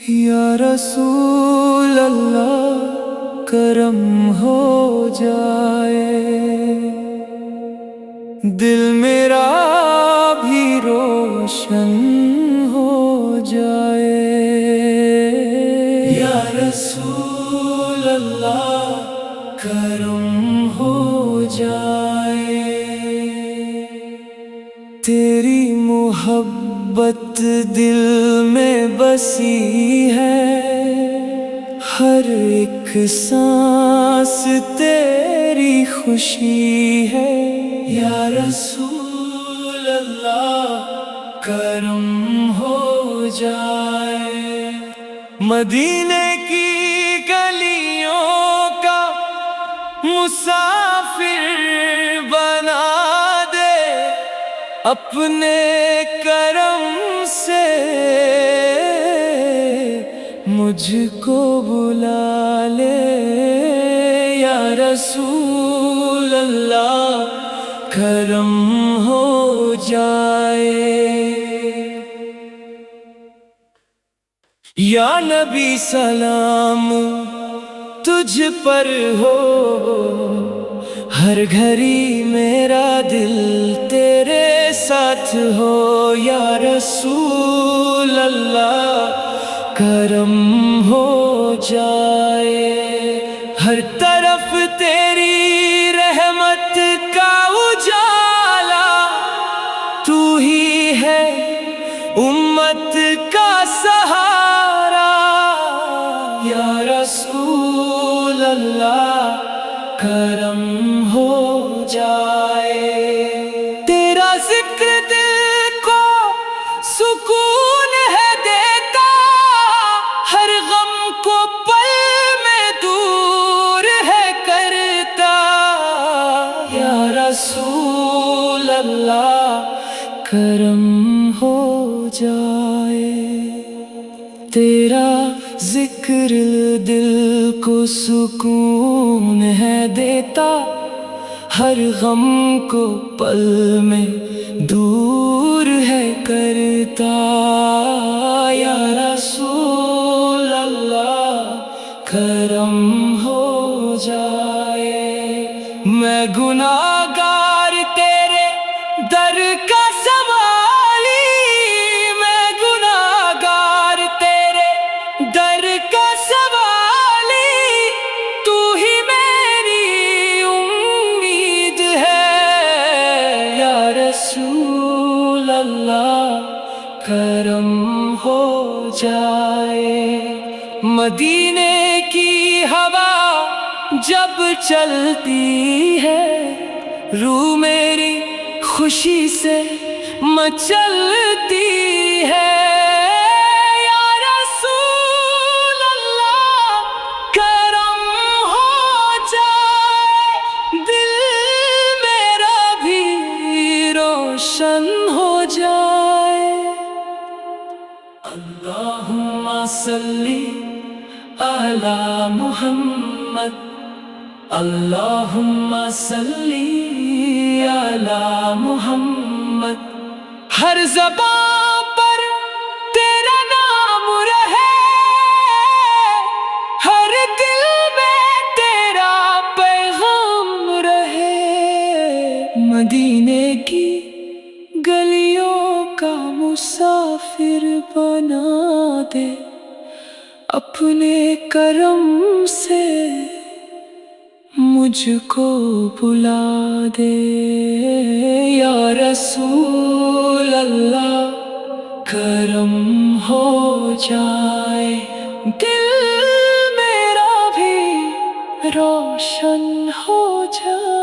یا رسول اللہ کرم ہو جائے، دل میرا بھی روشن ہو جائے۔ یا رسول اللہ کرم ہو جائے، تیری محبت دل میں بسی ہے، ہر ایک سانس تیری خوشی ہے۔ یا رسول اللہ کرم ہو جائے، مدینے کی گلیوں کا مسافر بنا دے، اپنے کرم سے مجھ کو بلا لے۔ یا رسول اللہ کرم ہو جائے، یا نبی سلام تجھ پر ہو، ہر گھڑی میرا دل تیرے ساتھ ہو۔ یا رسول اللہ کرم ہو جائے، ہر طرف تیری رحمت کا اجالا، تو ہی ہے امت کا سہارا۔ یا رسول اللہ کرم ہو جائے، تیرا ذکر دل کو سکون ہے دیتا، ہر غم کو پل میں دور ہے کرتا۔ یا رسول اللہ کرم ہو جائے، تیرا ذکر دل کو سکون ہے دیتا، ہر غم کو پل میں دور ہے کرتا۔ یا رسول اللہ کرم ہو جائے، میں گناہگار تیرے در کا سوالی، میں گناہگار تیرے در کا سوالی، تو ہی میری امید ہے۔ یا رسول اللہ کرم ہو جائے، مدینے کی ہوا جب چلتی ہے، روح میری خوشی سے مچلتی ہے۔ یا رسول اللہ کرم ہو جائے، دل میرا بھی روشن ہو جائے۔ اللہم صلی علی محمد، اللہم صلی علی محمد، ہر زبان پر تیرا نام رہے، ہر دل میں تیرا پیغام رہے، مدینے کی گلیوں کا مسافر بنا دے، اپنے کرم سے مجھ کو بلا دے۔ یا رسول اللہ کرم ہو جائے، دل میرا بھی روشن ہو جائے۔